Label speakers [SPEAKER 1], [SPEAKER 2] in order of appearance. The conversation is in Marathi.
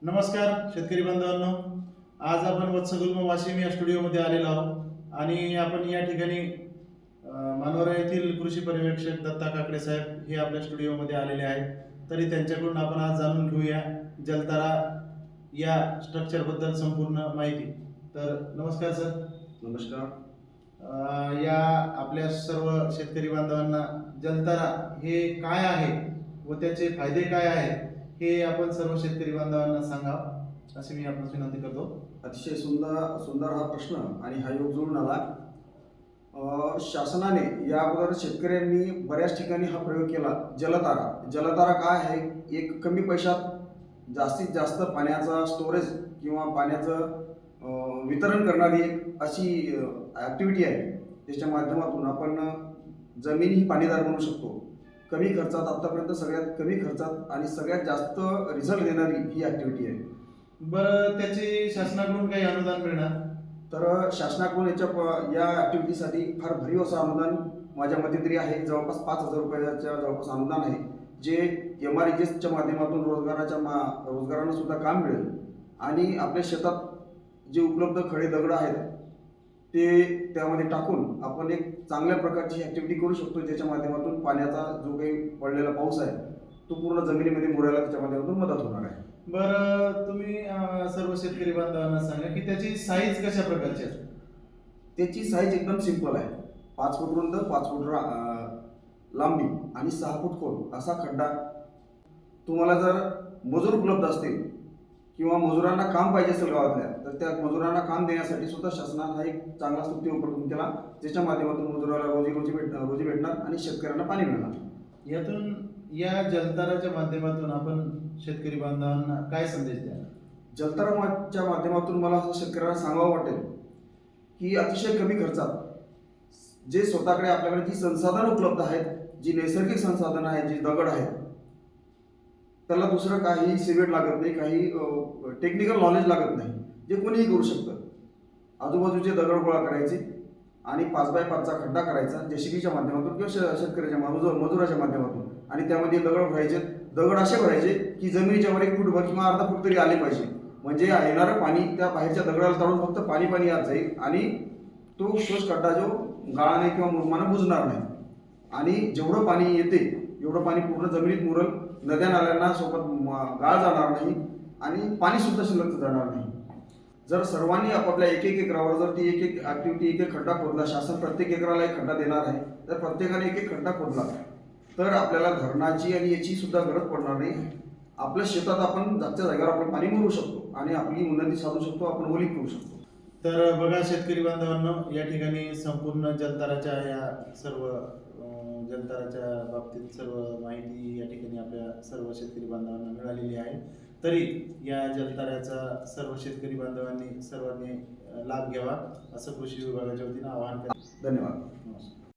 [SPEAKER 1] नमस्कार शेतकरी बांधवांनो. आज आपण वत्सगुल्म वाशिम या स्टुडिओमध्ये आलेलो आहोत आणि आपण या ठिकाणी मानोरा येथील कृषी पर्यवेक्षक दत्ता काकडे साहेब हे आपल्या स्टुडिओमध्ये आलेले आहेत. तरी त्यांच्याकडून आपण आज जाणून घेऊया जलतारा या स्ट्रक्चरबद्दल संपूर्ण माहिती. तर नमस्कार सर.
[SPEAKER 2] नमस्कार.
[SPEAKER 1] या आपल्या सर्व शेतकरी बांधवांना जलतारा हे काय आहे व त्याचे फायदे काय आहेत हे आपण सर्व शेतकरी बांधवांना सांगावं अशी मी आपणास विनंती करतो.
[SPEAKER 2] अतिशय सुंदर हा प्रश्न आणि हा योग जुळून आला. शासनाने या अगोदर शेतकऱ्यांनी बऱ्याच ठिकाणी हा प्रयोग केला. जलतारा काय आहे? एक कमी पैशात जास्तीत जास्त पाण्याचा स्टोरेज किंवा पाण्याचं वितरण करणारी एक अशी ॲक्टिव्हिटी आहे. त्याच्या माध्यमातून आपण जमीन ही पाणीदार बनवू शकतो. कमी खर्चात, आतापर्यंत सगळ्यात कमी खर्चात आणि सगळ्यात जास्त रिझल्ट देणारी ही ॲक्टिव्हिटी आहे.
[SPEAKER 1] बरं, त्याची शासनाकडून काही अनुदान मिळणार?
[SPEAKER 2] तर शासनाकडून या ॲक्टिव्हिटीसाठी फार भरीव असं अनुदान माझ्या मते तरी आहे. जवळपास 5,000 रुपयाच्या जवळपास अनुदान आहे, जे MREGSच्या माध्यमातून रोजगारांना सुद्धा काम मिळेल. आणि आपल्या शेतात जे उपलब्ध खडे दगड आहेत ते त्यामध्ये टाकून आपण एक चांगल्या प्रकारची ॲक्टिव्हिटी करू शकतो, ज्याच्या माध्यमातून पाण्याचा जो काही पडलेला पाऊस आहे तो पूर्ण जमिनीमध्ये मुरायला त्याच्या माध्यमातून मदत होणार आहे.
[SPEAKER 1] बरं, तुम्ही सर्व शेतकरी बांधवांना सांगा की त्याची साईज कशा प्रकारची आहे?
[SPEAKER 2] त्याची साईज एकदम सिंपल आहे. 5 फूट रुंद, 5 फूट लांबी आणि 6 फूट खोल असा खड्डा. तुम्हाला जर मजूर उपलब्ध असतील किंवा मजुरांना काम पाहिजे असेल गावातल्या, तर त्या मजुरांना काम देण्यासाठी सुद्धा शासनाने हा एक चांगला स्तुती उपक्रम केला, ज्याच्या माध्यमातून मजुराला रोजी भेटणार आणि शेतकऱ्यांना पाणी मिळणार.
[SPEAKER 1] यातून या जलताराच्या माध्यमातून आपण शेतकरी बांधवांना काय संदेश द्या?
[SPEAKER 2] जलताराच्या माध्यमातून मला असं शेतकऱ्यांना सांगावं वाटेल की अतिशय कमी खर्चात जे स्वतःकडे आपल्याकडे जी संसाधनं उपलब्ध आहेत, जी नैसर्गिक संसाधनं आहेत, जी दगड आहेत, त्याला दुसरं काही सिवेट लागत नाही, काही टेक्निकल नॉलेज लागत नाही, जे कोणीही करू शकतं. आजूबाजूचे दगड गोळा करायचे आणि 5x5चा खड्डा करायचा JCBच्या माध्यमातून किंवा शेतकऱ्याच्या मजुराच्या माध्यमातून, आणि त्यामध्ये दगड भरायचे. दगड असे भरायचे की जमिनीच्या वर 1 फूटभर किंवा अर्धा फूट तरी आले पाहिजे, म्हणजे येणारं पाणी त्या बाहेरच्या दगडाला ताडून फक्त पाणी यात जाईल आणि तो खड्डा जो गाळाने किंवा मुरमाने बुजणार नाही. आणि जेवढं पाणी येते एवढं पाणी पूर्ण जमिनीत मुरल, नद्या नाल्यांना सोबत गाळ जाणार नाही आणि पाणी सुद्धा शिल्लक जाणार नाही. जर सर्वांनी आपापल्या एक एकरावर जर ती एक ॲक्टिव्हिटी, एक खड्डा खोदला, शासन प्रत्येक एकराला एक खड्डा देणार आहे, तर प्रत्येकाने एक खड्डा खोदला तर आपल्याला धरणाची आणि याची सुद्धा गरज पडणार नाही. आपल्या शेतात आपण जागच्या जागेवर आपण पाणी मिळवू शकतो आणि आपली उन्नती साधू शकतो, आपण ओलीत करू शकतो.
[SPEAKER 1] तर बघा शेतकरी बांधवांनो, या ठिकाणी संपूर्ण जलताराच्या या सर्व जलताराच्या बाबतीत सर्व माहिती या ठिकाणी आपल्या सर्व शेतकरी बांधवांना मिळालेली आहे. तरी या जलताऱ्याचा सर्व शेतकरी बांधवांनी सर्वांनी लाभ घ्यावा असं कृषी विभागाच्या वतीनं आवाहन करतो.
[SPEAKER 2] धन्यवाद.